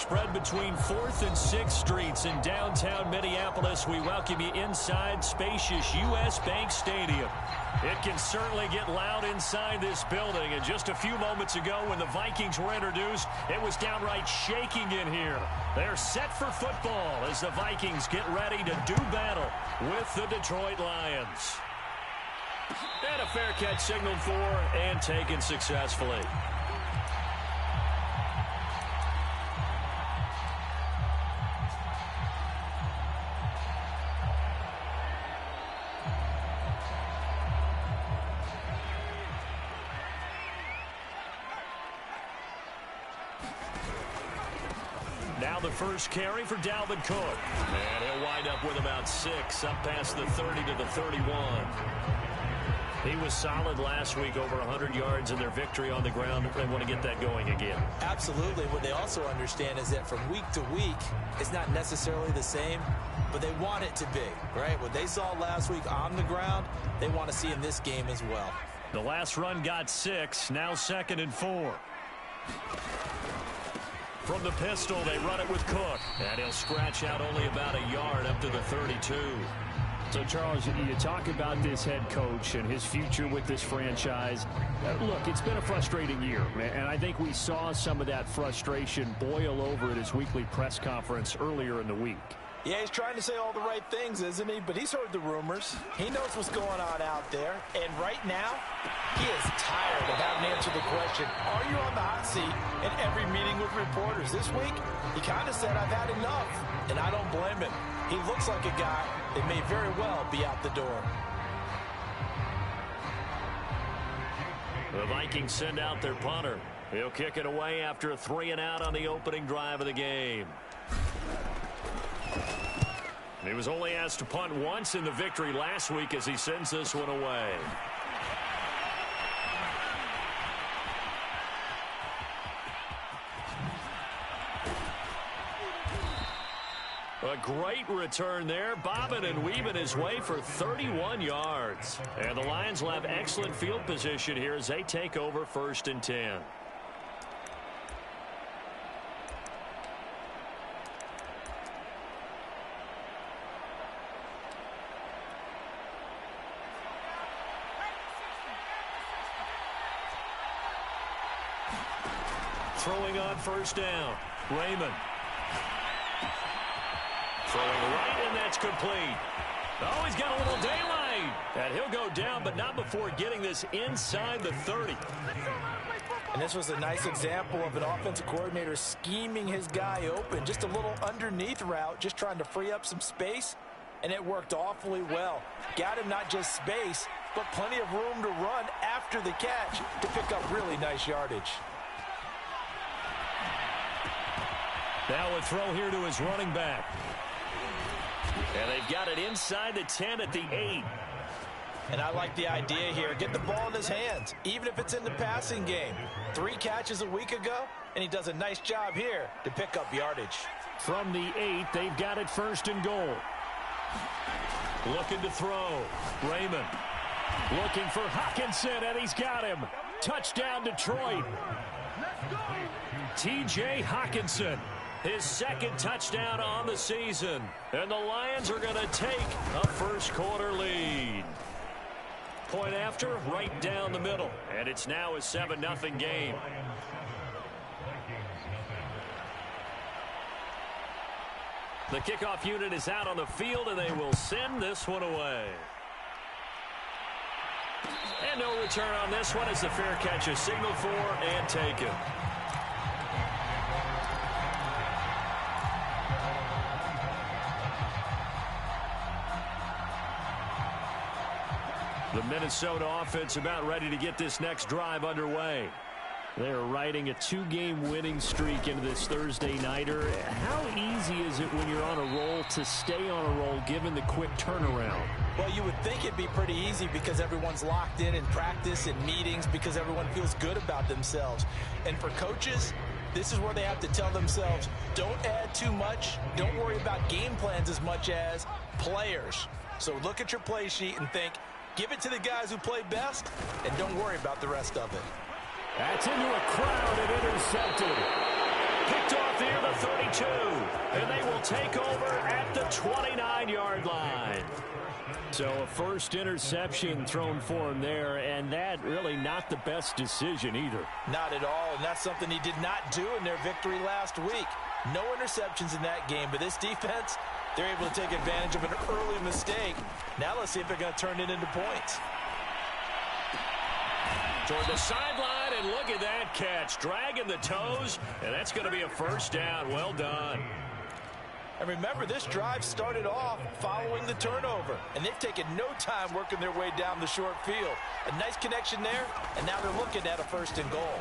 Spread between 4th and 6th Streets in downtown Minneapolis. We welcome you inside spacious U.S. Bank Stadium. It can certainly get loud inside this building. And just a few moments ago when the Vikings were introduced, it was downright shaking in here. They're set for football as the Vikings get ready to do battle with the Detroit Lions. And a fair catch signaled for and taken successfully. Now the first carry for Dalvin Cook. And he'll wind up with about 6, up past the 30 to the 31. He was solid last week, over 100 yards in their victory on the ground. They want to get that going again. Absolutely. What they also understand is that from week to week, it's not necessarily the same, but they want it to be, right? What they saw last week on the ground, they want to see in this game as well. The last run got 6, now 2nd and 4. From the pistol, they run it with Cook. And he'll scratch out only about a yard up to the 32. So, Charles, you talk about this head coach and his future with this franchise. Look, it's been a frustrating year, and I think we saw some of that frustration boil over at his weekly press conference earlier in the week. Yeah, he's trying to say all the right things, isn't he? But he's heard the rumors. He knows what's going on out there. And right now, he is tired of having to answer the question, are you on the hot seat in every meeting with reporters? This week, he kind of said, I've had enough. And I don't blame him. He looks like a guy that may very well be out the door. The Vikings send out their punter. He'll kick it away after a 3-and-out on the opening drive of the game. He was only asked to punt once in the victory last week as he sends this one away. A great return there, bobbing and weaving his way for 31 yards. And the Lions will have excellent field position here as they take over 1st and 10. Throwing on 1st down, Raymond. Throwing right, and that's complete. Oh, he's got a little daylight. And he'll go down, but not before getting this inside the 30. And this was a nice example of an offensive coordinator scheming his guy open. Just a little underneath route, just trying to free up some space, and it worked awfully well. Got him not just space, but plenty of room to run after the catch to pick up really nice yardage. Now a throw here to his running back. And they've got it inside the 10 at the 8. And I like the idea here. Get the ball in his hands, even if it's in the passing game. 3 catches a week ago, and he does a nice job here to pick up yardage. From the 8, they've got it 1st and goal. Looking to throw. Raymond. Looking for Hockenson, and he's got him. Touchdown, Detroit. T.J. Hockenson. His 2nd touchdown on the season. And the Lions are going to take a first-quarter lead. Point after, right down the middle. And it's now a 7-0 game. The kickoff unit is out on the field, and they will send this one away. And no return on this one as the fair catch is signaled for and taken. The Minnesota offense about ready to get this next drive underway. They're riding a 2-game winning streak into this Thursday nighter. How easy is it when you're on a roll to stay on a roll given the quick turnaround? Well, you would think it'd be pretty easy because everyone's locked in practice and meetings because everyone feels good about themselves. And for coaches, this is where they have to tell themselves, don't add too much. Don't worry about game plans as much as players. So look at your play sheet and think, give it to the guys who play best, and don't worry about the rest of it. That's into a crowd and intercepted. Picked off off near the 32. And they will take over at the 29-yard line. So a first interception thrown for him there, and that really not the best decision either. Not at all, and that's something he did not do in their victory last week. No interceptions in that game, but this defense, they're able to take advantage of an early mistake. Now let's see if they're going to turn it into points. Toward the sideline, and look at that catch. Dragging the toes, and that's going to be a first down. Well done. And remember, this drive started off following the turnover, and they've taken no time working their way down the short field. A nice connection there, and now they're looking at a first and goal.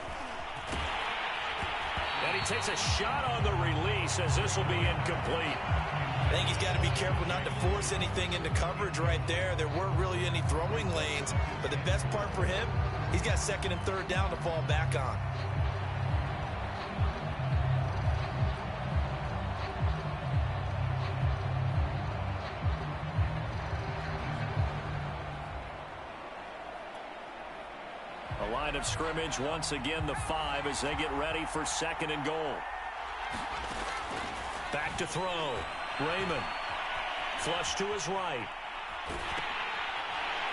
And he takes a shot on the release as this will be incomplete. I think he's got to be careful not to force anything into coverage right there. There weren't really any throwing lanes, but the best part for him, he's got second and third down to fall back on. A line of scrimmage once again, the 5 as they get ready for second and goal. Back to throw. Raymond. Flush to his right.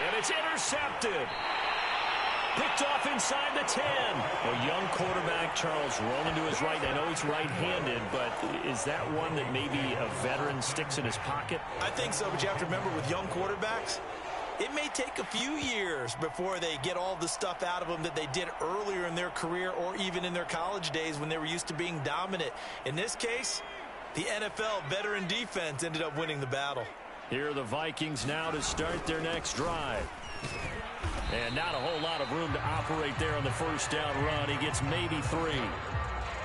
And it's intercepted. Picked off inside the 10. A young quarterback, Charles, rolling to his right. I know he's right-handed, but is that one that maybe a veteran sticks in his pocket? I think so, but you have to remember with young quarterbacks, it may take a few years before they get all the stuff out of them that they did earlier in their career or even in their college days when they were used to being dominant. In this case, the NFL veteran defense ended up winning the battle. Here are the Vikings now to start their next drive. And not a whole lot of room to operate there on the first down run. He gets maybe 3.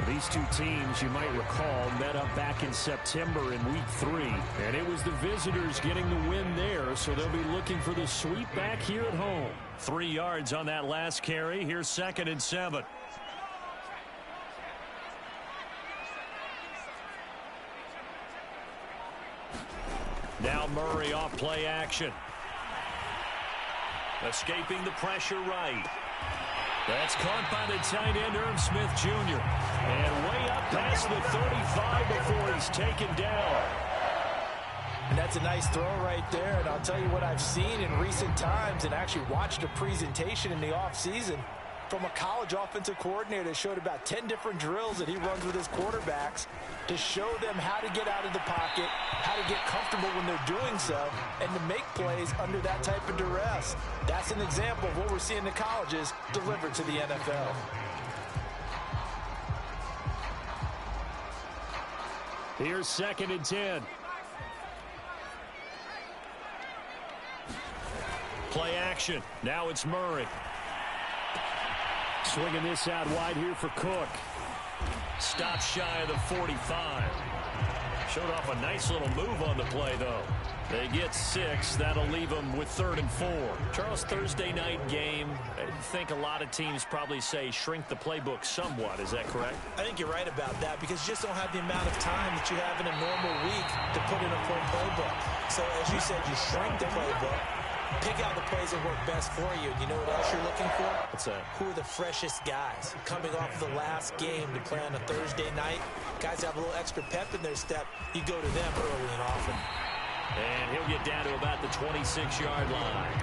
These two teams, you might recall, met up back in September in Week 3. And it was the visitors getting the win there, so they'll be looking for the sweep back here at home. 3 yards on that last carry. Here's second and 7. Now Murray off play action. Escaping the pressure right. That's caught by the tight end, Irv Smith Jr. And way up past the 35 before he's taken down. And that's a nice throw right there. And I'll tell you what I've seen in recent times and actually watched a presentation in the offseason from a college offensive coordinator that showed about 10 different drills that he runs with his quarterbacks to show them how to get out of the pocket, how to get comfortable when they're doing so, and to make plays under that type of duress. That's an example of what we're seeing in the colleges delivered to the NFL. Here's second and 10. Play action. Now it's Murray. Swinging this out wide here for Cook. Stop shy of the 45. Showed off a nice little move on the play, though. They get 6. That'll leave them with 3rd and 4. Charles, Thursday night game. I think a lot of teams probably say shrink the playbook somewhat. Is that correct? I think you're right about that because you just don't have the amount of time that you have in a normal week to put in a full playbook. So, as you said, you shrink the playbook. Pick out the plays that work best for you. You know what else you're looking for? What's that? Who are the freshest guys coming off the last game to play on a Thursday night? Guys have a little extra pep in their step. You go to them early and often. And he'll get down to about the 26-yard line.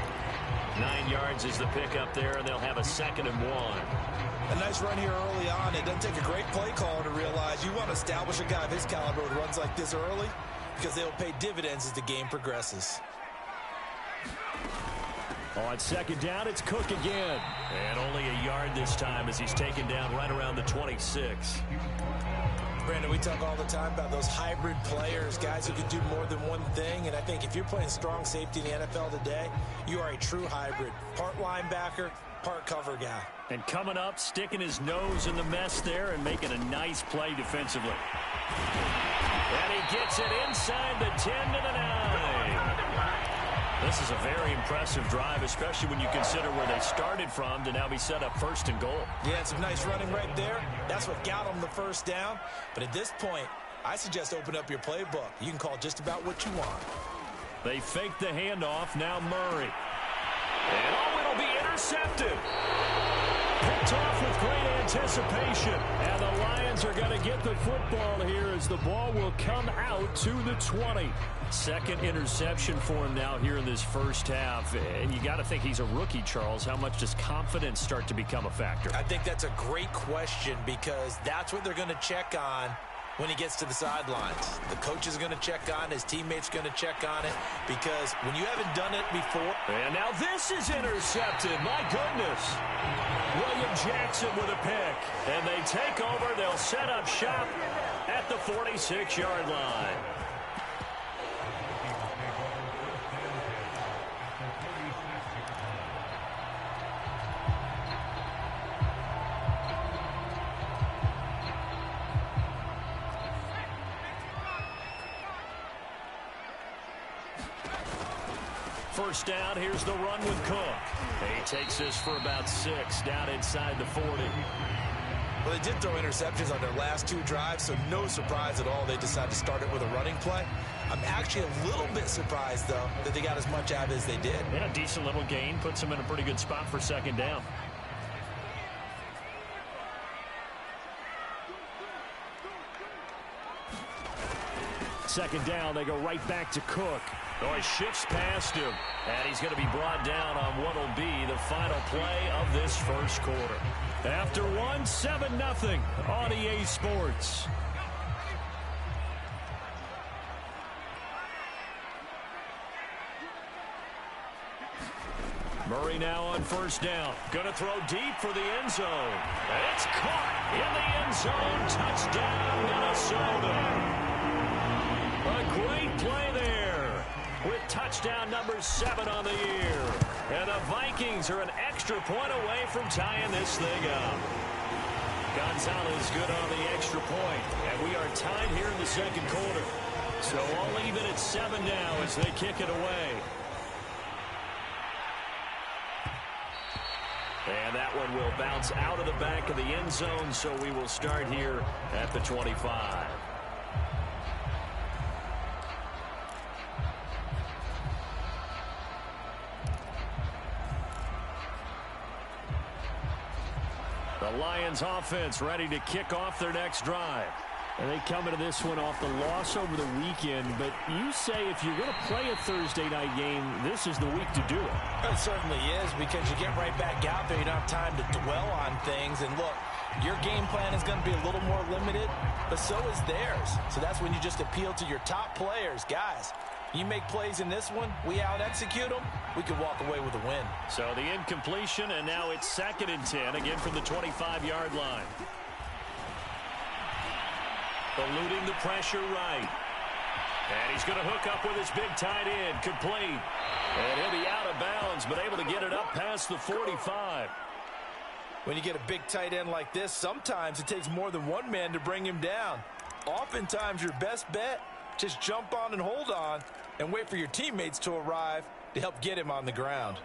9 yards is the pickup there, and they'll have a 2nd and 1. A nice run here early on. It doesn't take a great play caller to realize you want to establish a guy of his caliber with runs like this early because they'll pay dividends as the game progresses. On second down, it's Cook again. And only a yard this time as he's taken down right around the 26. Brandon, we talk all the time about those hybrid players, guys who can do more than one thing. And I think if you're playing strong safety in the NFL today, you are a true hybrid. Part linebacker, part cover guy. And coming up, sticking his nose in the mess there and making a nice play defensively. And he gets it inside the 10 to the 9. This is a very impressive drive, especially when you consider where they started from to now be set up 1st and goal. Yeah, some nice running right there. That's what got them the first down. But at this point, I suggest open up your playbook. You can call just about what you want. They fake the handoff. Now Murray. And it'll be intercepted. Picked off with great anticipation. And the Lions are going to get the football here as the ball will come out to the 20. Second interception for him now here in this first half. And you got to think he's a rookie, Charles. How much does confidence start to become a factor? I think that's a great question because that's what they're going to check on when he gets to the sidelines. The coach is going to check on, his teammates going to check on it, because when you haven't done it before. And now this is intercepted. My goodness. William Jackson with a pick. And they take over. They'll set up shop at the 46-yard line. First down, here's the run with Cook. He takes this for about 6 down inside the 40. Well, they did throw interceptions on their last 2 drives, so no surprise at all they decided to start it with a running play. I'm actually a little bit surprised, though, that they got as much out as they did. Yeah, a decent little gain. Puts them in a pretty good spot for second down. Second down, they go right back to Cook. Oh, he shifts past him, and he's going to be brought down on what will be the final play of this first quarter. After one, 7-0 on EA Sports. Murray now on first down. Going to throw deep for the end zone. And it's caught in the end zone. Touchdown, Minnesota. A great play there with touchdown number 7 on the year. And the Vikings are an extra point away from tying this thing up. Gonzalez good on the extra point. And we are tied here in the second quarter. So all even at 7 now as they kick it away. And that one will bounce out of the back of the end zone, so we will start here at the 25. The Lions offense ready to kick off their next drive. And they come into this one off the loss over the weekend, but you say if you're going to play a Thursday night game, this is the week to do it. It certainly is, because you get right back out there. You don't have time to dwell on things. And look, your game plan is going to be a little more limited, but so is theirs. So that's when you just appeal to your top players. Guys, you make plays in this one, we out-execute them, we could walk away with a win. So the incompletion, and now it's 2nd and 10, again from the 25-yard line. Eluding the pressure right. And he's going to hook up with his big tight end. Complete. And he'll be out of bounds, but able to get it up past the 45. When you get a big tight end like this, sometimes it takes more than one man to bring him down. Oftentimes, your best bet, just jump on and hold on and wait for your teammates to arrive to help get him on the ground.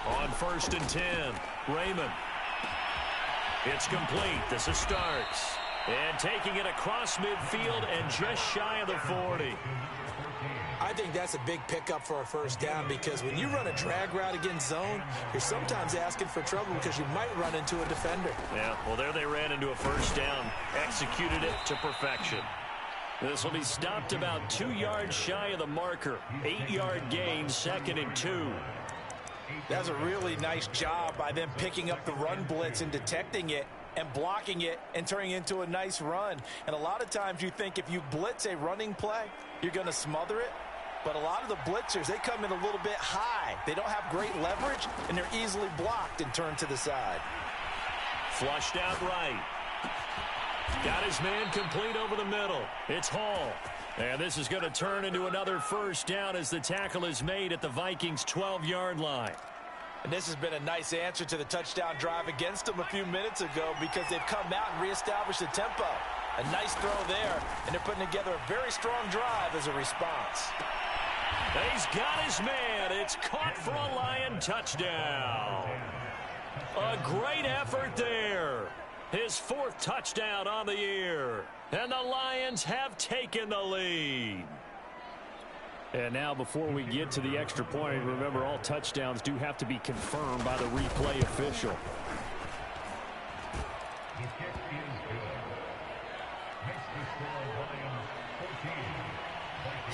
On 1st and 10, Raymond. It's complete. This is Starks. And taking it across midfield and just shy of the 40. I think that's a big pickup for a first down, because when you run a drag route against zone, you're sometimes asking for trouble because you might run into a defender. Yeah, well, there they ran into a first down. Executed it to perfection. This will be stopped about 2 yards shy of the marker. 8-yard gain, 2nd and 2. That's a really nice job by them picking up the run blitz and detecting it and blocking it and turning it into a nice run. And a lot of times you think if you blitz a running play, you're going to smother it. But a lot of the blitzers, they come in a little bit high. They don't have great leverage, and they're easily blocked and turned to the side. Flushed out right. Got his man complete over the middle. It's Hall. And this is going to turn into another first down as the tackle is made at the Vikings' 12-yard line. And this has been a nice answer to the touchdown drive against them a few minutes ago, because they've come out and reestablished the tempo. A nice throw there, and they're putting together a very strong drive as a response. He's got his man. It's caught for a Lion touchdown. A great effort there. His 4th touchdown on the year. And the Lions have taken the lead. And now before we get to the extra point, remember all touchdowns do have to be confirmed by the replay official.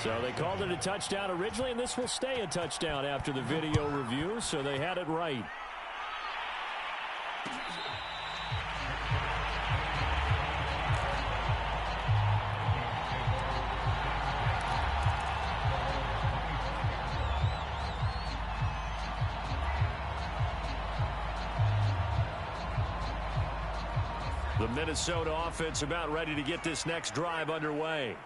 So they called it a touchdown originally, and this will stay a touchdown after the video review, so they had it right. The Minnesota offense about ready to get this next drive underway.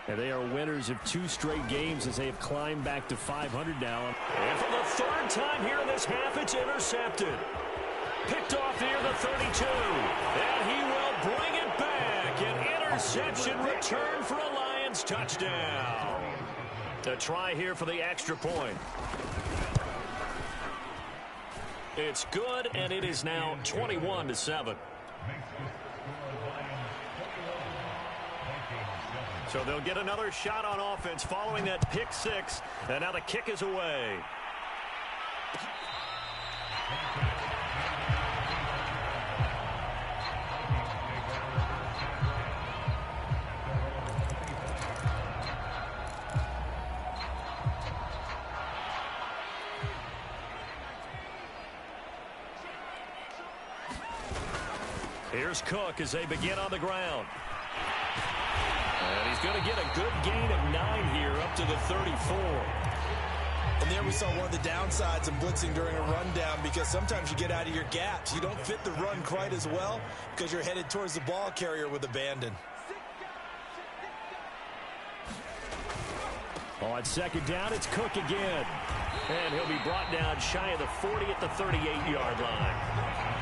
And they are winners of 2 straight games as they have climbed back to 500 now. And for the 3rd time here in this half, it's intercepted. Picked off near the 32. And he will bring it back. An interception return for a Lions touchdown. A try here for the extra point. It's good, and it is now 21-7. So they'll get another shot on offense following that pick 6, and now the kick is away. Here's Cook as they begin on the ground. And he's going to get a good gain of 9 here up to the 34. And there we saw one of the downsides of blitzing during a rundown, because sometimes you get out of your gaps. You don't fit the run quite as well because you're headed towards the ball carrier with abandon. On 2nd down, it's Cook again. And he'll be brought down shy of the 40 at the 38-yard line.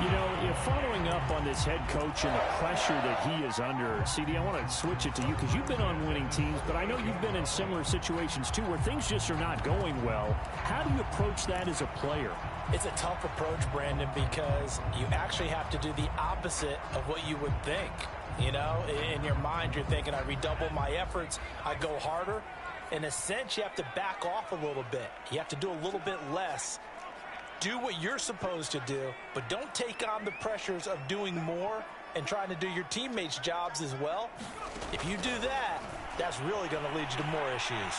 You know, following up on this head coach and the pressure that he is under, CD, I want to switch it to you because you've been on winning teams, but I know you've been in similar situations too where things just are not going well. How do you approach that as a player? It's a tough approach, Brandon, because you actually have to do the opposite of what you would think. You know, in your mind, you're thinking, I redouble my efforts, I go harder. In a sense, you have to back off a little bit. You have to do a little bit less. Do what you're supposed to do, but don't take on the pressures of doing more and trying to do your teammates' jobs as well. If you do that, that's really going to lead you to more issues.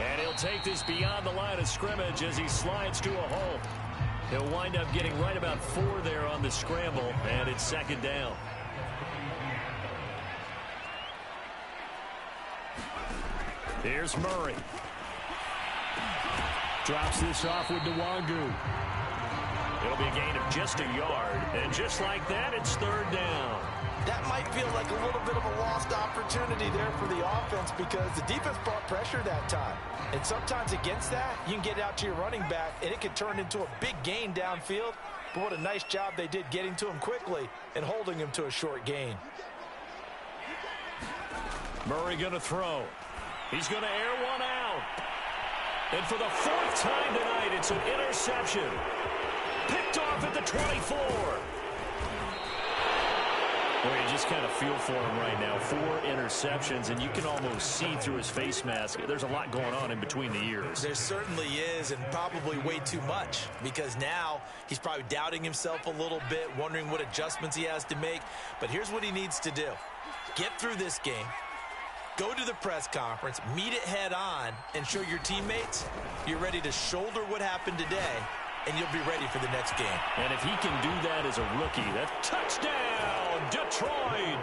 And he'll take this beyond the line of scrimmage as he slides to a hole. He'll wind up getting right about 4 there on the scramble, and it's 2nd down. Here's Murray. Drops this off with Nwangu. It'll be a gain of just a yard. And just like that, it's 3rd down. That might feel like a little bit of a lost opportunity there for the offense because the defense brought pressure that time. And sometimes against that, you can get out to your running back, and it can turn into a big gain downfield. But what a nice job they did getting to him quickly and holding him to a short gain. Murray going to throw. He's going to air one out. And for the 4th time tonight, it's an interception. Picked off at the 24. Boy, you just kind of feel for him right now. 4 interceptions, and you can almost see through his face mask. There's a lot going on in between the ears. There certainly is, and probably way too much, because now he's probably doubting himself a little bit, wondering what adjustments he has to make. But here's what he needs to do. Get through this game. Go to the press conference, meet it head on, and show your teammates you're ready to shoulder what happened today, and you'll be ready for the next game. And if he can do that as a rookie, that touchdown, Detroit.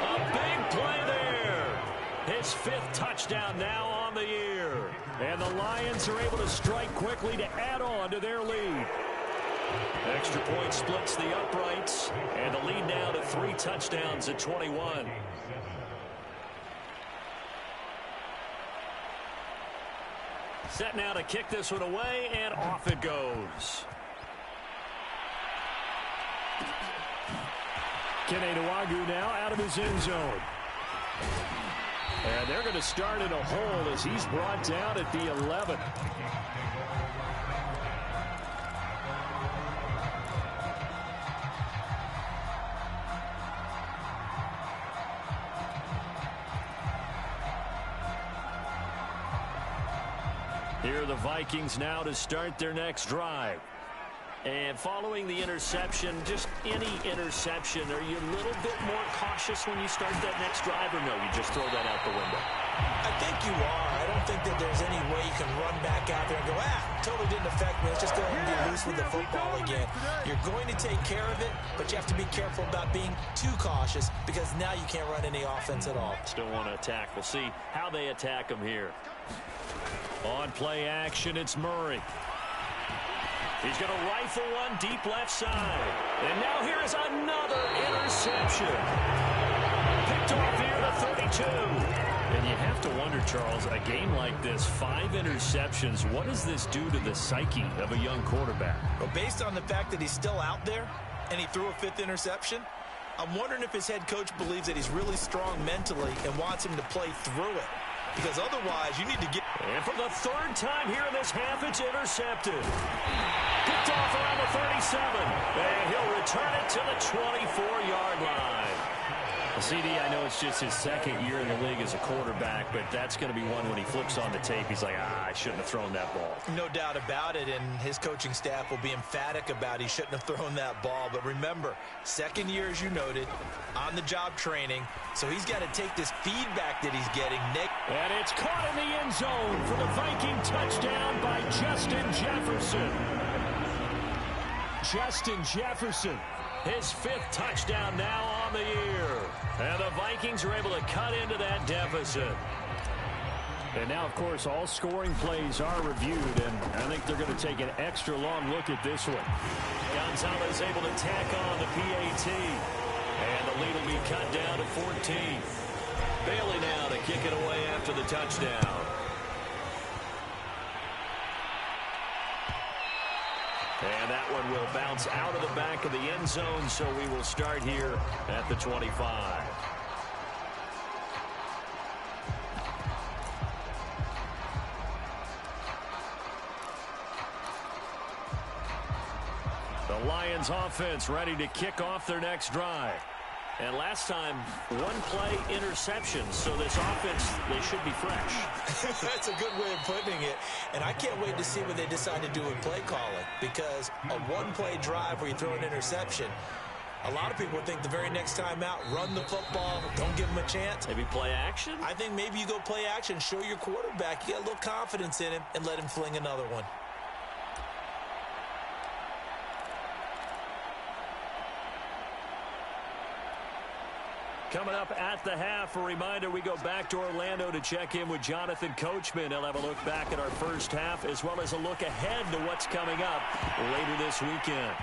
A big play there. His 5th touchdown now on the year. And the Lions are able to strike quickly to add on to their lead. Extra point splits the uprights, and the lead now to 3 touchdowns at 21. Set now to kick this one away, and off it goes. Kene Nwangu now out of his end zone. And they're going to start in a hole as he's brought down at the 11. Here are the Vikings now to start their next drive. And following the interception, just any interception, are you a little bit more cautious when you start that next drive, or no, you just throw that out the window? I think you are. I don't think that there's any way you can run back out there and go, totally didn't affect me. Let's just go ahead and be loose with the football again. You're going to take care of it, but you have to be careful about being too cautious because now you can't run any offense at all. Still want to attack. We'll see how they attack them here. On play action, it's Murray. He's going to rifle one deep left side. And now here is another interception. Picked off here to 32. And you have to wonder, Charles, a game like this, 5 interceptions, what does this do to the psyche of a young quarterback? Well, based on the fact that he's still out there and he threw a 5th interception, I'm wondering if his head coach believes that he's really strong mentally and wants him to play through it. Because otherwise, you need to get... And for the 3rd time here in this half, it's intercepted. Picked off around the 37. And he'll return it to the 24-yard line. Well, CD, I know it's just his 2nd year in the league as a quarterback, but that's going to be one when he flips on the tape. He's like, I shouldn't have thrown that ball. No doubt about it, and his coaching staff will be emphatic about he shouldn't have thrown that ball. But remember, 2nd year, as you noted, on-the-job training, so he's got to take this feedback that he's getting. And it's caught in the end zone for the Viking touchdown by Justin Jefferson. Justin Jefferson. His 5th touchdown now on the year. And the Vikings are able to cut into that deficit. And now, of course, all scoring plays are reviewed, and I think they're going to take an extra long look at this one. Gonzalez able to tack on the PAT. And the lead will be cut down to 14. Bailey now to kick it away after the touchdown. And that one will bounce out of the back of the end zone, so we will start here at the 25. The Lions offense ready to kick off their next drive. And last time, 1-play interception, so this offense, they should be fresh. That's a good way of putting it. And I can't wait to see what they decide to do with play calling, because a 1-play drive where you throw an interception, a lot of people think the very next time out, run the football, don't give him a chance. Maybe play action? I think maybe you go play action, show your quarterback, you got a little confidence in him, and let him fling another one. Coming up at the half, a reminder, we go back to Orlando to check in with Jonathan Coachman. He'll have a look back at our first half as well as a look ahead to what's coming up later this weekend.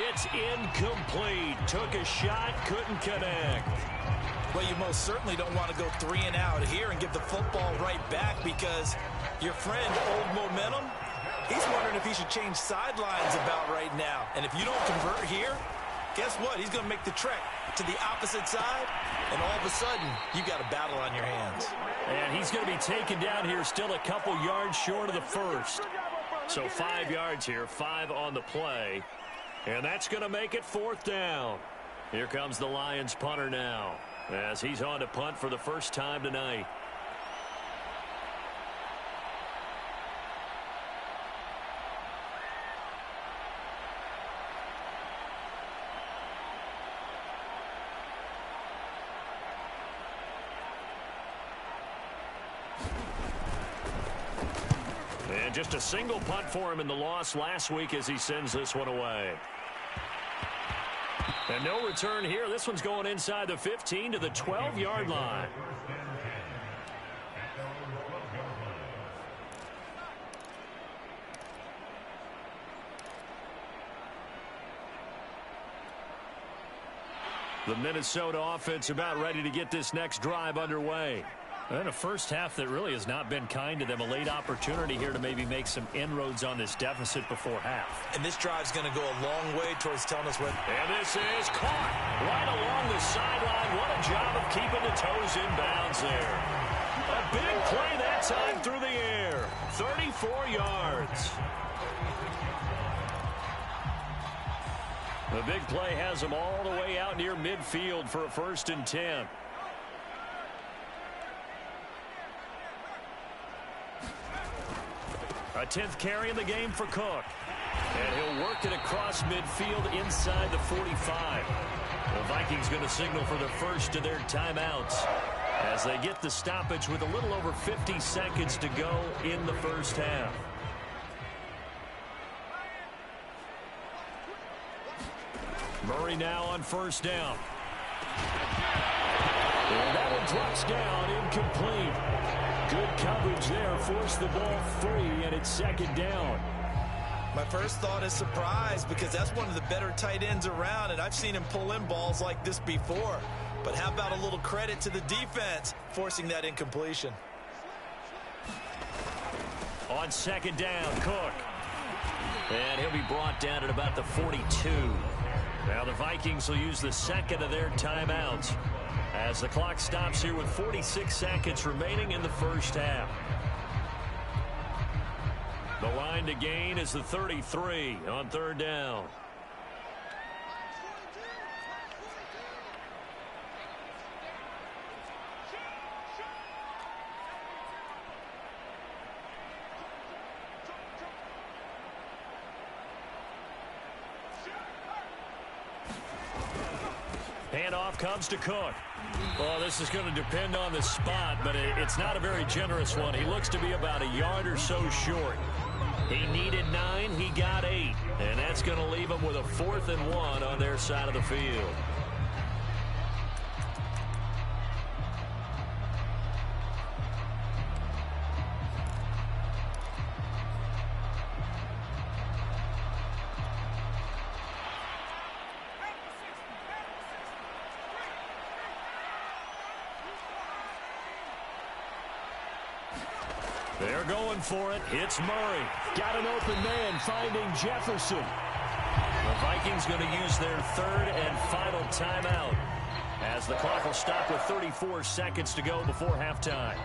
It's incomplete. Took a shot, couldn't connect. Well, you most certainly don't want to go 3 and out here and give the football right back, because your friend, Old Momentum, he's wondering if he should change sidelines about right now. And if you don't convert here, guess what? He's going to make the trek to the opposite side, and all of a sudden, you've got a battle on your hands. And he's going to be taken down here still a couple yards short of the first. So 5 yards here, 5 on the play. And that's going to make it 4th down. Here comes the Lions punter now, as he's on to punt for the first time tonight. And just a single punt for him in the loss last week as he sends this one away. And no return here. This one's going inside the 15 to the 12-yard line. The Minnesota offense about ready to get this next drive underway. And a first half that really has not been kind to them. A late opportunity here to maybe make some inroads on this deficit before half. And this drive's going to go a long way towards telling us what. And this is caught right along the sideline. What a job of keeping the toes in bounds there. A big play that time through the air. 34 yards. The big play has them all the way out near midfield for a 1st and 10. A 10th carry in the game for Cook. And he'll work it across midfield inside the 45. The Vikings going to signal for the first of their timeouts as they get the stoppage with a little over 50 seconds to go in the first half. Murray now on first down. And that one drops down, incomplete. Good coverage there, forced the ball free, and it's second down. My first thought is surprise because that's one of the better tight ends around, and I've seen him pull in balls like this before. But how about a little credit to the defense forcing that incompletion? On second down, Cook. And he'll be brought down at about the 42. Now the Vikings will use the second of their timeouts as the clock stops here with 46 seconds remaining in the first half. The line to gain is the 33 on third down. Handoff comes to Cook. Well, this is going to depend on the spot, but it's not a very generous one. He looks to be about a yard or so short. He needed 9, he got 8, and that's going to leave him with a 4th and 1 on their side of the field. They're going for it. It's Murray. Got an open man finding Jefferson. The Vikings going to use their third and final timeout as the clock will stop with 34 seconds to go before halftime.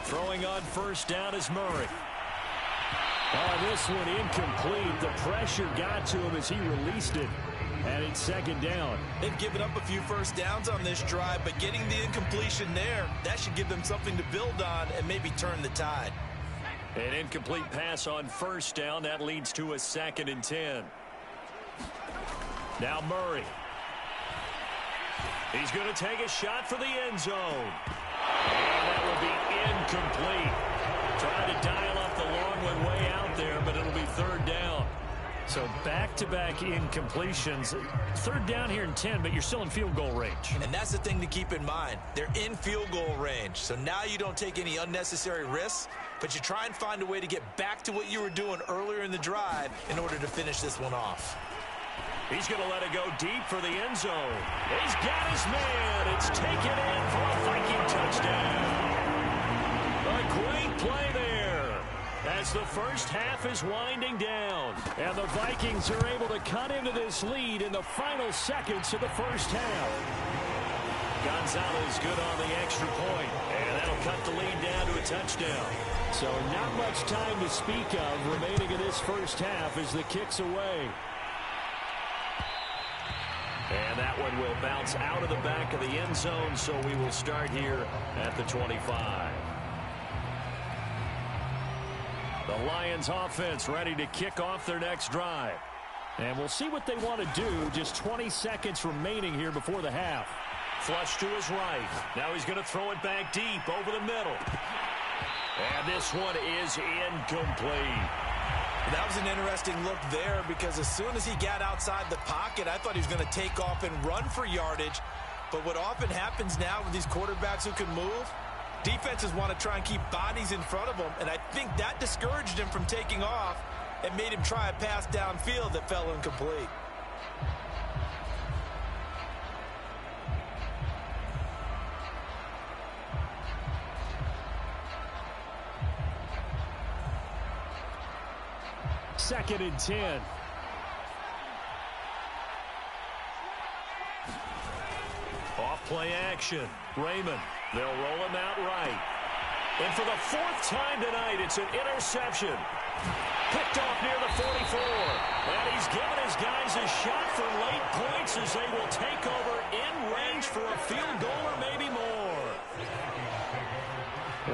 Throwing on first down is Murray. Oh, this one incomplete. The pressure got to him as he released it. And it's second down. They've given up a few first downs on this drive, but getting the incompletion there, that should give them something to build on and maybe turn the tide. An incomplete pass on first down. That leads to a 2nd and 10. Now Murray. He's going to take a shot for the end zone. And that will be incomplete. Trying to dial up the long one way out there, but it'll be third down. So back-to-back incompletions. Third down here in 10, but you're still in field goal range. And that's the thing to keep in mind. They're in field goal range. So now you don't take any unnecessary risks, but you try and find a way to get back to what you were doing earlier in the drive in order to finish this one off. He's going to let it go deep for the end zone. He's got his man. It's taken in for a Viking touchdown. A great play there as the first half is winding down. And the Vikings are able to cut into this lead in the final seconds of the first half. Gonzalez good on the extra point, and that'll cut the lead down to a touchdown. So not much time to speak of remaining in this first half as the kick's away. And that one will bounce out of the back of the end zone, so we will start here at the 25. The Lions offense ready to kick off their next drive. And we'll see what they want to do. Just 20 seconds remaining here before the half. Flush to his right. Now he's going to throw it back deep over the middle. And this one is incomplete. That was an interesting look there because as soon as he got outside the pocket, I thought he was going to take off and run for yardage. But what often happens now with these quarterbacks who can move, defenses want to try and keep bodies in front of them, and I think that discouraged him from taking off and made him try a pass downfield that fell incomplete. Second and 10. Off play action. Raymond. They'll roll him out right. And for the 4th time tonight, it's an interception. Picked off near the 44. And he's given his guys a shot for late points as they will take over in range for a field goal or maybe more.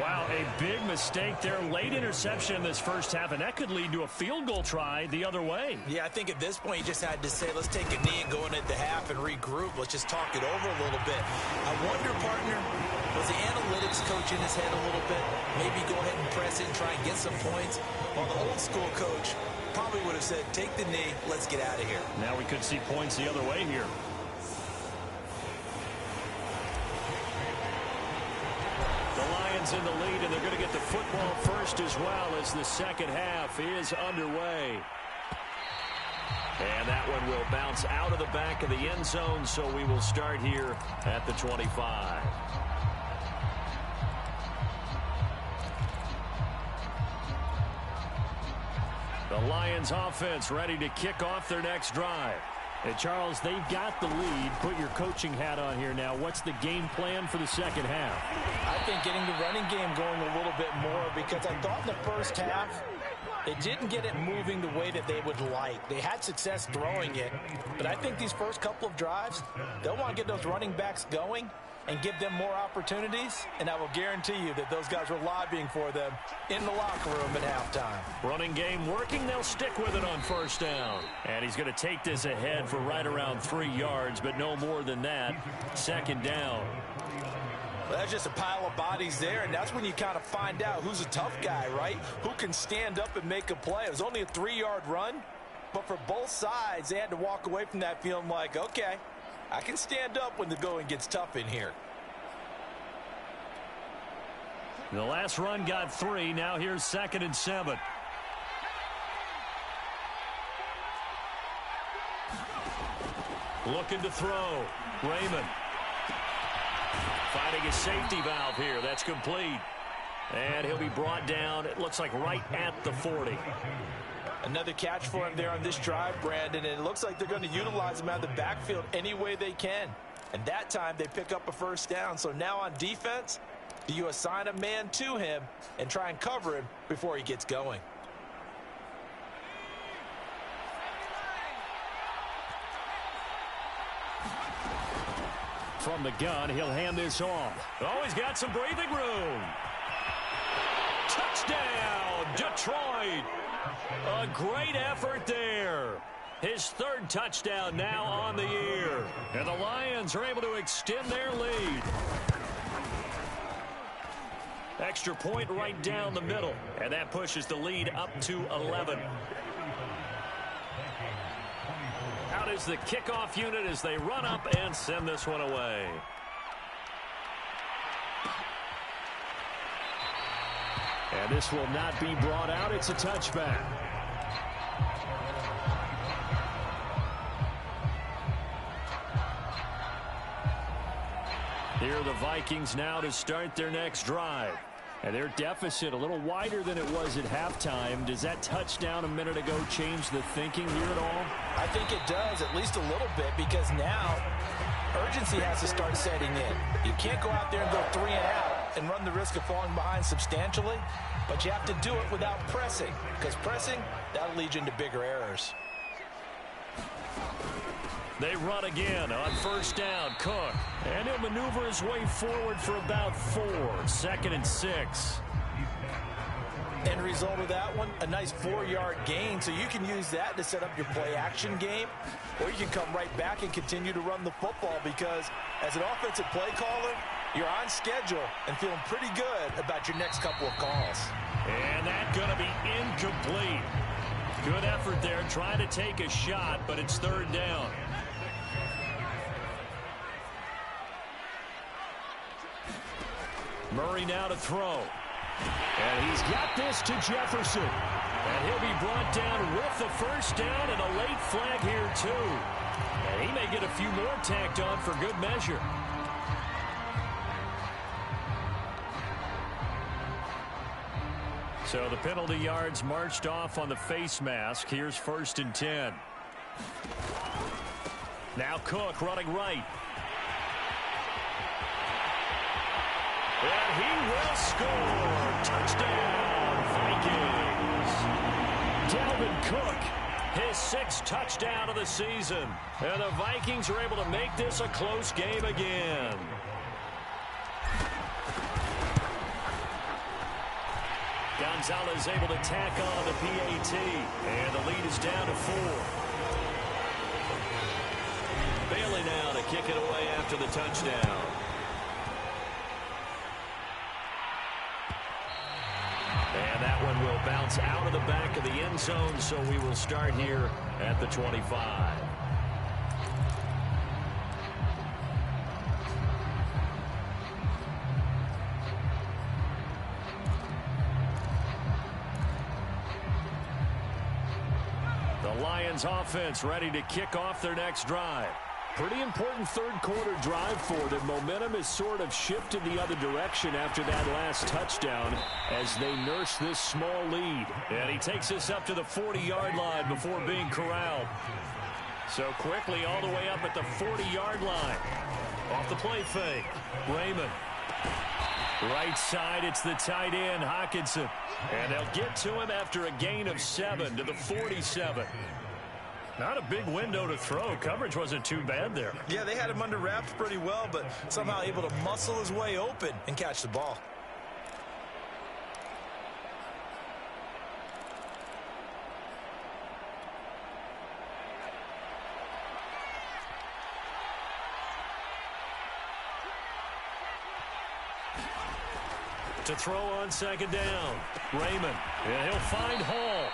Wow, a big mistake there. Late interception in this first half, and that could lead to a field goal try the other way. Yeah, I think at this point you just had to say, let's take a knee and go into the half and regroup. Let's just talk it over a little bit. I wonder, partner, was the analytics coach in his head a little bit? Maybe go ahead and press it and try and get some points? While the old school coach probably would have said, take the knee, let's get out of here. Now we could see points the other way here. In the lead, and they're going to get the football first as well as the second half is underway. And that one will bounce out of the back of the end zone, so we will start here at the 25. The Lions offense ready to kick off their next drive. And Charles, they've got the lead. Put your coaching hat on here now. What's the game plan for the second half? I think getting the running game going a little bit more, because I thought in the first half they didn't get it moving the way that they would like. They had success throwing it, but I think these first couple of drives, they'll want to get those running backs going and give them more opportunities, and I will guarantee you that those guys were lobbying for them in the locker room at halftime. Running game working. They'll stick with it on first down. And he's going to take this ahead for right around 3 yards, but no more than that. Second down. Well, that's just a pile of bodies there, and that's when you kind of find out who's a tough guy, right? Who can stand up and make a play. It was only a 3-yard run, but for both sides, they had to walk away from that feeling like, okay, I can stand up when the going gets tough in here. The last run got 3. Now here's 2nd and 7. Looking to throw. Raymond. Finding a safety valve here. That's complete. And he'll be brought down, it looks like, right at the 40. Another catch for him there on this drive, Brandon, and it looks like they're going to utilize him out of the backfield any way they can. And that time they pick up a first down. So now on defense, do you assign a man to him and try and cover him before he gets going? From the gun, he'll hand this off. Oh, he's got some breathing room. Touchdown, Detroit. A great effort there. His 3rd touchdown now on the year. And the Lions are able to extend their lead. Extra point right down the middle. And that pushes the lead up to 11. Out is the kickoff unit as they run up and send this one away. And this will not be brought out. It's a touchback. Here are the Vikings now to start their next drive. And their deficit a little wider than it was at halftime. Does that touchdown a minute ago change the thinking here at all? I think it does, at least a little bit, because now urgency has to start setting in. You can't go out there and go 3 and out and run the risk of falling behind substantially, but you have to do it without pressing, because pressing, that'll lead you into bigger errors. They run again on first down. Cook. And he'll maneuver his way forward for about 4. 2nd and 6. End result of that one, a nice 4-yard gain. So you can use that to set up your play-action game, or you can come right back and continue to run the football, because as an offensive play caller, you're on schedule and feeling pretty good about your next couple of calls. And that's going to be incomplete. Good effort there, trying to take a shot, but it's 3rd down. Murray now to throw. And he's got this to Jefferson. And he'll be brought down with the first down and a late flag here too. And he may get a few more tacked on for good measure. So the penalty yards marched off on the face mask. Here's 1st and 10. Now Cook running right. And he will score. Touchdown, Vikings. Dalvin Cook, his 6th touchdown of the season. And the Vikings are able to make this a close game again. Gonzalez able to tack on the PAT. And the lead is down to 4. Bailey now to kick it away after the touchdown. And that one will bounce out of the back of the end zone, so we will start here at the 25. The Lions offense ready to kick off their next drive. Pretty important third-quarter drive for them. Momentum has sort of shifted the other direction after that last touchdown as they nurse this small lead. And he takes us up to the 40-yard line before being corralled. So quickly all the way up at the 40-yard line. Off the play fake. Raymond. Right side, it's the tight end, Hockenson. And they'll get to him after a gain of 7 to the 47. Not a big window to throw. Coverage wasn't too bad there. Yeah, they had him under wraps pretty well, but somehow able to muscle his way open and catch the ball. To throw on second down. Raymond. And he'll find Hall.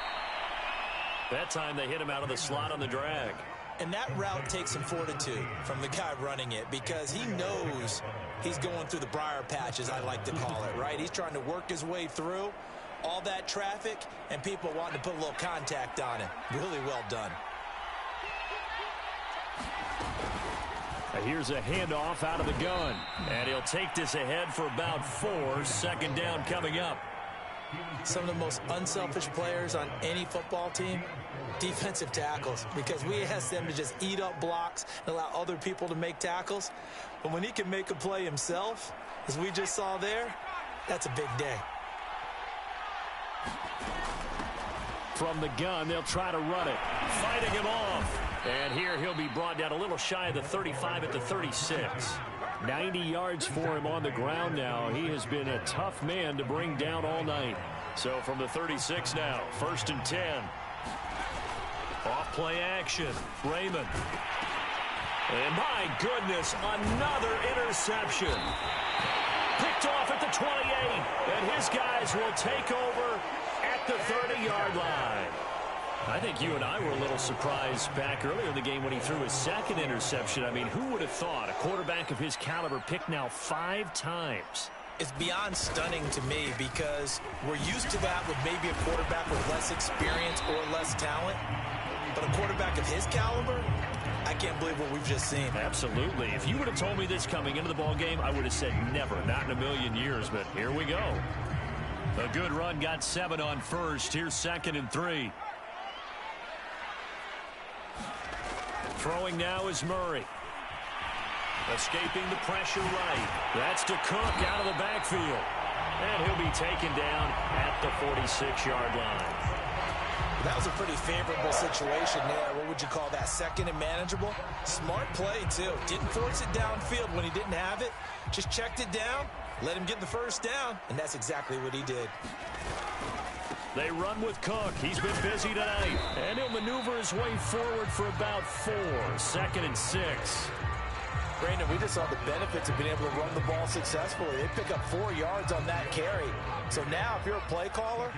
That time they hit him out of the slot on the drag. And that route takes some fortitude from the guy running it because he knows he's going through the briar patch, as I like to call it, right? He's trying to work his way through all that traffic and people wanting to put a little contact on it. Really well done. Here's a handoff out of the gun. And he'll take this ahead for about 4. Second down coming up. Some of the most unselfish players on any football team, defensive tackles, because we ask them to just eat up blocks and allow other people to make tackles. But when he can make a play himself, as we just saw there, that's a big day. From the gun, they'll try to run it. Fighting him off. And here he'll be brought down a little shy of the 35 at the 36. 90 yards for him on the ground now. He has been a tough man to bring down all night. So from the 36 now, 1st and 10. Off play action. Raymond. And my goodness, another interception. Picked off at the 28. And his guys will take over at the 30-yard line. I think you and I were a little surprised back earlier in the game when he threw his 2nd interception. I mean, who would have thought a quarterback of his caliber picked now 5 times? It's beyond stunning to me because we're used to that with maybe a quarterback with less experience or less talent. But a quarterback of his caliber, I can't believe what we've just seen. Absolutely. If you would have told me this coming into the ball game, I would have said never, not in a million years. But here we go. A good run, got 7 on first. Here's 2nd and 3. Throwing now is Murray. Escaping the pressure right. That's to Cook out of the backfield. And he'll be taken down at the 46-yard line. That was a pretty favorable situation there. What would you call that? 2nd and manageable? Smart play, too. Didn't force it downfield when he didn't have it. Just checked it down, let him get the first down, and that's exactly what he did. They run with Cook. He's been busy tonight. And he'll maneuver his way forward for about 4. 2nd and 6. Brandon, we just saw the benefits of being able to run the ball successfully. They pick up 4 yards on that carry. So now if you're a play caller,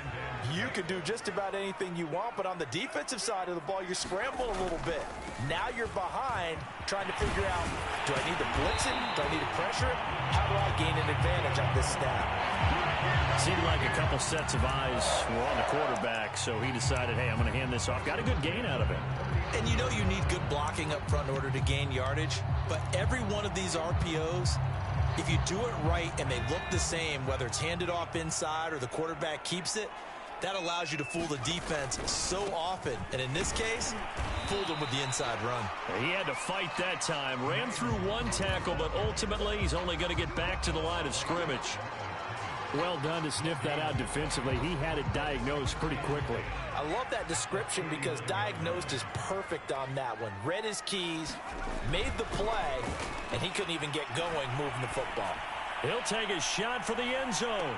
you can do just about anything you want. But on the defensive side of the ball, you scramble a little bit. Now you're behind trying to figure out, do I need to blitz it? Do I need to pressure it? How do I gain an advantage on this snap? Seemed like a couple sets of eyes were on the quarterback, so he decided, hey, I'm going to hand this off. Got a good gain out of it. And you know you need good blocking up front in order to gain yardage. But every one of these RPOs, if you do it right and they look the same, whether it's handed off inside or the quarterback keeps it, that allows you to fool the defense so often. And in this case, fooled him with the inside run. He had to fight that time. Ran through 1 tackle, but ultimately he's only going to get back to the line of scrimmage. Well done to sniff that out defensively. He had it diagnosed pretty quickly. I love that description because diagnosed is perfect on that one. Read his keys, made the play, and he couldn't even get going moving the football. He'll take a shot for the end zone.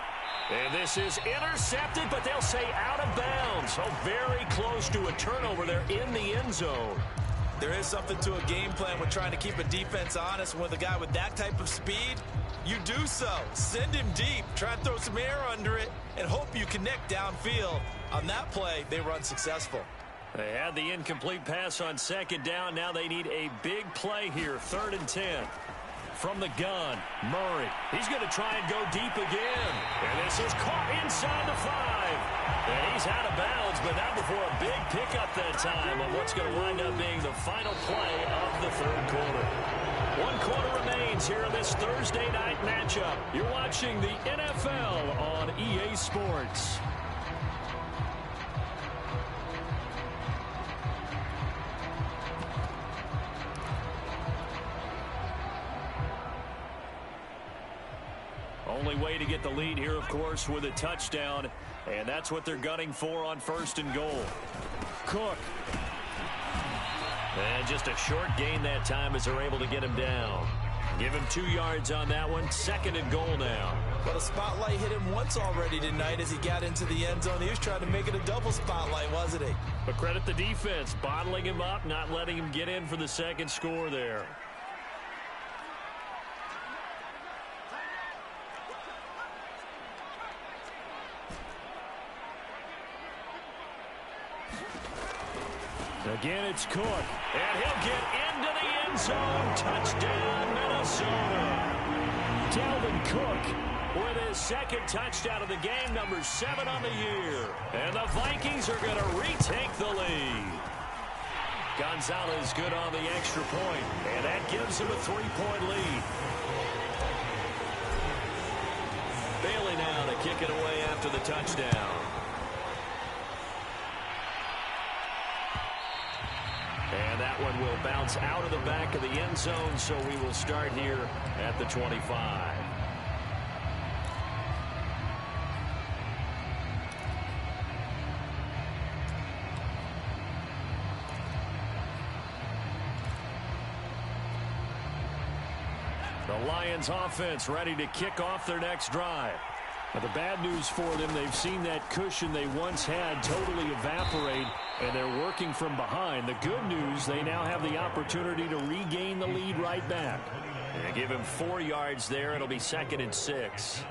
And this is intercepted, but they'll say out of bounds. So very close to a turnover there in the end zone. There is something to a game plan with trying to keep a defense honest. And with a guy with that type of speed, you do so. Send him deep, try and throw some air under it, and hope you connect downfield. On that play, they were unsuccessful. They had the incomplete pass on second down. Now they need a big play here, 3rd and 10. From the gun, Murray. He's going to try and go deep again. And this is caught inside the 5. And he's out of bounds, but not before a big pickup that time on what's going to wind up being the final play of the 3rd quarter. 1 quarter remains here in this Thursday night matchup. You're watching the NFL on EA Sports. Only way to get the lead here, of course, with a touchdown. And that's what they're gunning for on 1st and goal. Cook. And just a short gain that time as they're able to get him down. Give him 2 yards on that one. 2nd and goal now. Well, the spotlight hit him once already tonight as he got into the end zone. He was trying to make it a double spotlight, wasn't he? But credit the defense, bottling him up, not letting him get in for the 2nd score there. Again, it's Cook. And he'll get into the end zone. Touchdown, Minnesota. Dalvin Cook with his 2nd touchdown of the game, number 7 on the year. And the Vikings are going to retake the lead. Gonzalez good on the extra point, and that gives him a 3-point lead. Bailey now to kick it away after the touchdown. And that one will bounce out of the back of the end zone, so we will start here at the 25. The Lions offense ready to kick off their next drive. Now, the bad news for them, they've seen that cushion they once had totally evaporate, and they're working from behind. The good news, they now have the opportunity to regain the lead right back. And give him 4 yards there. It'll be 2nd and 6.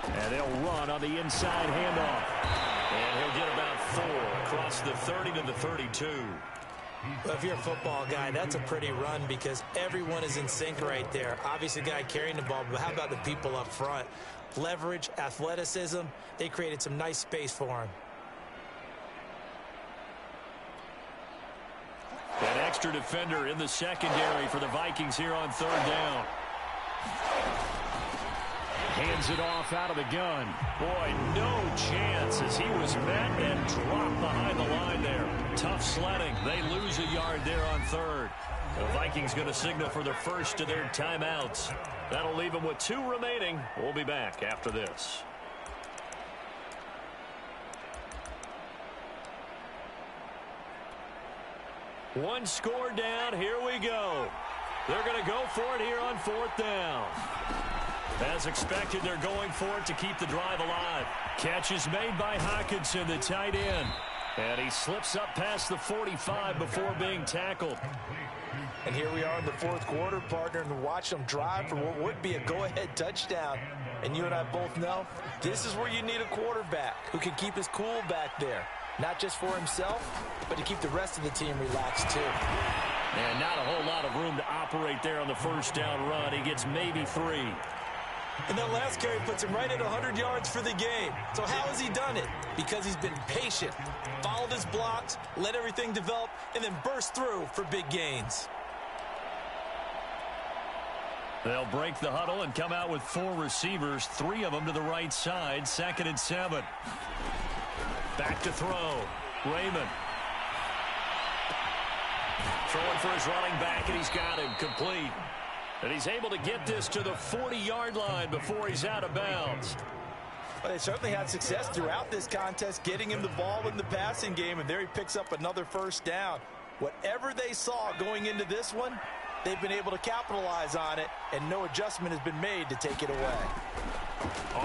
And they'll run on the inside handoff. And he'll get about 4 across the 30 to the 32. Well, if you're a football guy, that's a pretty run because everyone is in sync right there. Obviously, the guy carrying the ball, but how about the people up front? Leverage, athleticism, they created some nice space for him. An extra defender in the secondary for the Vikings here on 3rd down. Hands it off out of the gun. Boy, no chance as he was met and dropped behind the line there. Tough sledding. They lose a yard there on 3rd. The Vikings going to signal for the first of their timeouts. That'll leave them with 2 remaining. We'll be back after this. One score down. Here we go. They're going to go for it here on 4th down. As expected, they're going for it to keep the drive alive. Catch is made by Hockenson, the tight end. And he slips up past the 45 before being tackled. And here we are in the 4th quarter, partner, and watch them drive for what would be a go-ahead touchdown. And you and I both know this is where you need a quarterback who can keep his cool back there. Not just for himself, but to keep the rest of the team relaxed too. And not a whole lot of room to operate there on the 1st down run. He gets maybe 3. And that last carry puts him right at 100 yards for the game. So how has he done it? Because he's been patient, followed his blocks, let everything develop, and then burst through for big gains. They'll break the huddle and come out with 4 receivers, 3 of them to the right side, 2nd and 7. Back to throw. Raymond. throwing for his running back, and he's got him complete. And he's able to get this to the 40-yard line before he's out of bounds. Well, they certainly had success throughout this contest, getting him the ball in the passing game, and there he picks up another first down. Whatever they saw going into this one, they've been able to capitalize on it, and no adjustment has been made to take it away.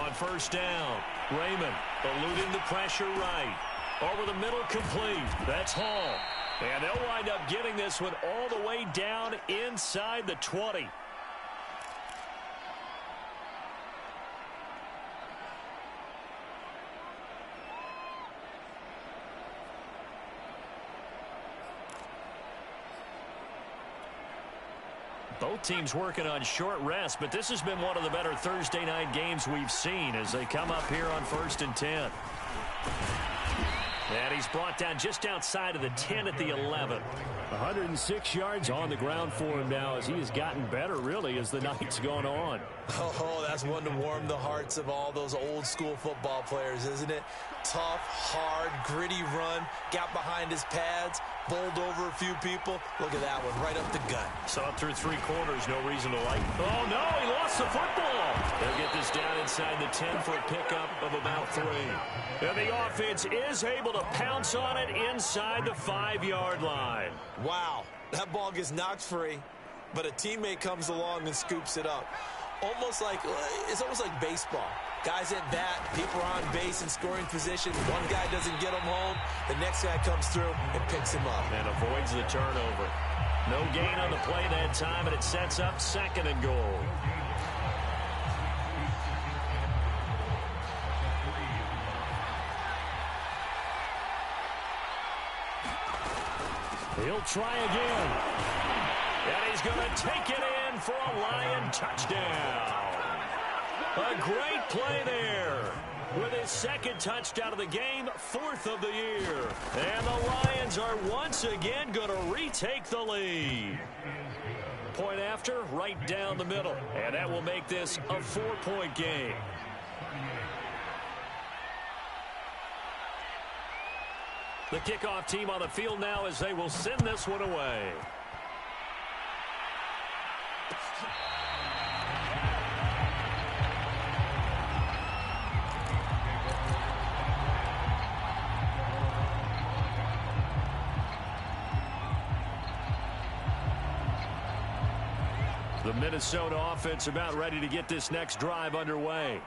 On first down, Raymond eluding the pressure right. Over the middle, complete. That's Hall. And they'll wind up getting this one all the way down inside the 20. Both teams working on short rest, but this has been one of the better Thursday night games we've seen as they come up here on 1st and 10. And he's brought down just outside of the 10 at the 11. 106 yards on the ground for him now as he has gotten better, really, as the night's gone on. Oh, that's one to warm the hearts of all those old-school football players, isn't it? Tough, hard, gritty run, got behind his pads, bowled over a few people. Look at that one, right up the gut. Saw it through 3 quarters, no reason to like. Oh, no, he lost the football. They'll get this down inside the 10 for a pickup of about 3. And the offense is able to pounce on it inside the 5-yard line. Wow, that ball gets knocked free, but a teammate comes along and scoops it up. It's almost like baseball. Guys at bat, people are on base in scoring position. One guy doesn't get him home. The next guy comes through and picks him up. And avoids the turnover. No gain on the play that time, and it sets up 2nd and goal. He'll try again. And he's going to take it in for a Lion touchdown. A great play there. With his 2nd touchdown of the game, 4th of the year. And the Lions are once again going to retake the lead. Point after, right down the middle. And that will make this a 4-point game. The kickoff team on the field now as they will send this one away. The Minnesota offense about ready to get this next drive underway.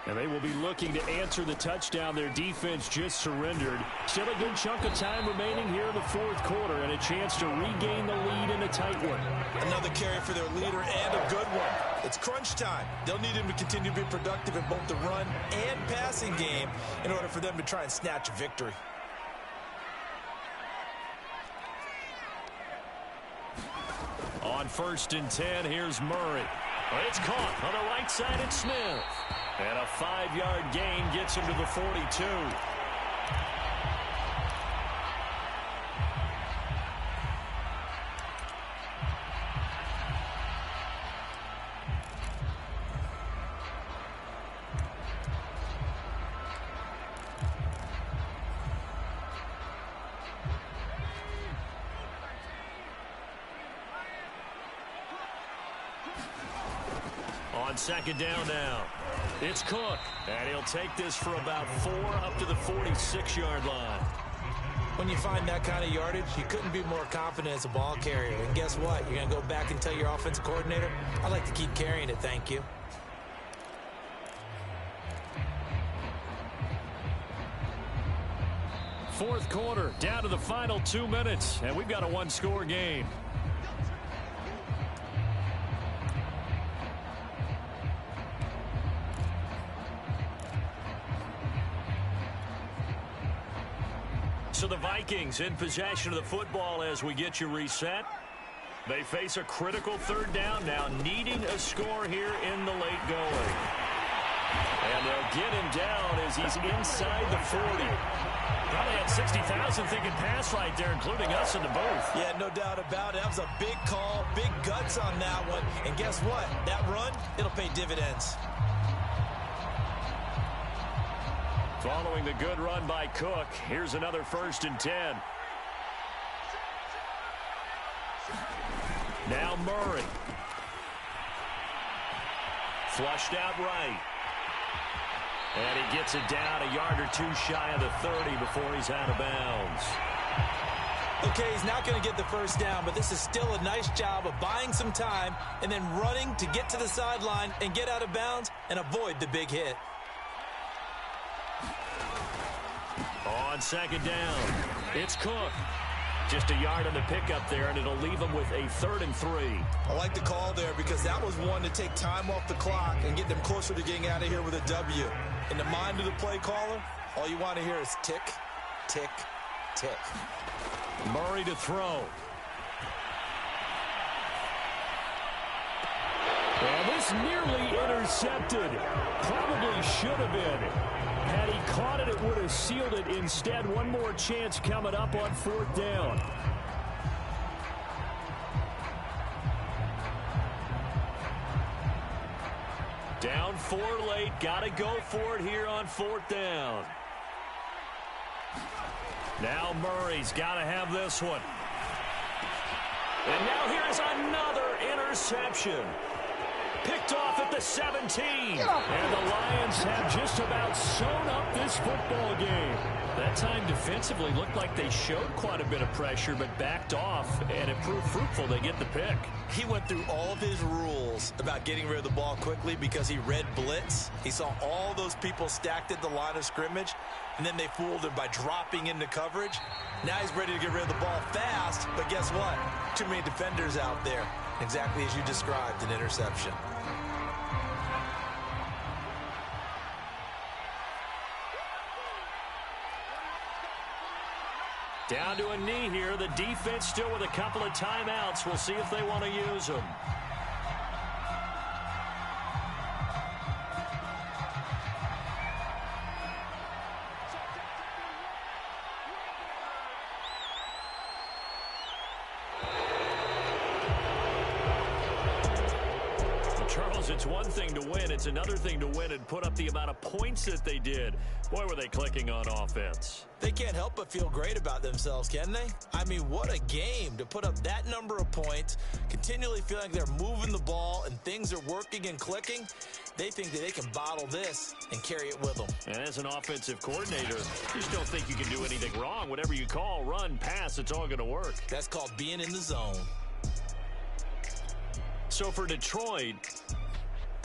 And they will be looking to answer the touchdown their defense just surrendered. Still a good chunk of time remaining here in the 4th quarter and a chance to regain the lead in a tight one. Another carry for their leader and a good one. It's crunch time. They'll need him to continue to be productive in both the run and passing game in order for them to try and snatch a victory. On 1st and 10, here's Murray. It's caught on the right side at Smith. And a 5-yard gain gets him to the 42. On 2nd down now. It's Cook, and he'll take this for about 4 up to the 46-yard line. When you find that kind of yardage, you couldn't be more confident as a ball carrier. And guess what? You're going to go back and tell your offensive coordinator, I'd like to keep carrying it, thank you. Fourth quarter, down to the final 2 minutes, and we've got a 1-score game. So the Vikings in possession of the football as we get you reset. They face a critical 3rd down now, needing a score here in the late going. And they'll get him down as he's inside the 40. Probably had 60,000 thinking pass right there, including us in the booth. Yeah, no doubt about it. That was a big call, big guts on that one. And guess what? That run, it'll pay dividends. Following the good run by Cook, here's another 1st and 10. Now Murray. Flushed out right. And he gets it down a yard or two shy of the 30 before he's out of bounds. Okay, he's not going to get the first down, but this is still a nice job of buying some time and then running to get to the sideline and get out of bounds and avoid the big hit. On second down, it's Cook. Just a yard on the pickup there, and it'll leave him with a 3rd and 3. I like the call there because that was one to take time off the clock and get them closer to getting out of here with a W. In the mind of the play caller, all you want to hear is tick, tick, tick. Murray to throw. Well, this nearly intercepted. Probably should have been. Had he caught it, it would have sealed it. Instead, one more chance coming up on 4th down. Down 4 late. Got to go for it here on 4th down. Now Murray's got to have this one. And now here's another interception. Picked off at the 17. And the Lions have just about sewn up this football game. That time defensively looked like they showed quite a bit of pressure but backed off, and it proved fruitful. They get the pick. He went through all of his rules about getting rid of the ball quickly because he read blitz. He saw all those people stacked at the line of scrimmage, and then they fooled him by dropping into coverage. Now he's ready to get rid of the ball fast, but guess what? Too many defenders out there. Exactly as you described, an interception. Down to a knee here. The defense still with a couple of timeouts. We'll see if they want to use them. Charles, it's one thing to win. It's another thing to win and put up the amount of points that they did. Boy, were they clicking on offense. They can't help but feel great about themselves, can they? I mean, what a game to put up that number of points, continually feel like they're moving the ball and things are working and clicking. They think that they can bottle this and carry it with them. And as an offensive coordinator, you just don't think you can do anything wrong. Whatever you call, run, pass, it's all going to work. That's called being in the zone. So for Detroit,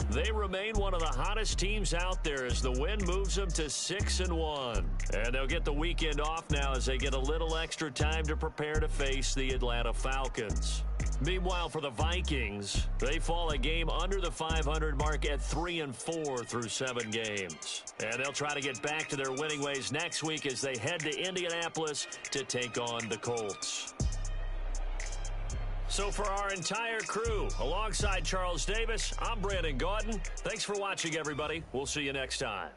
they remain one of the hottest teams out there as the win moves them to 6-1. And they'll get the weekend off now as they get a little extra time to prepare to face the Atlanta Falcons. Meanwhile, for the Vikings, they fall a game under the 500 mark at 3-4 through 7 games. And they'll try to get back to their winning ways next week as they head to Indianapolis to take on the Colts. So for our entire crew, alongside Charles Davis, I'm Brandon Gaudin. Thanks for watching, everybody. We'll see you next time.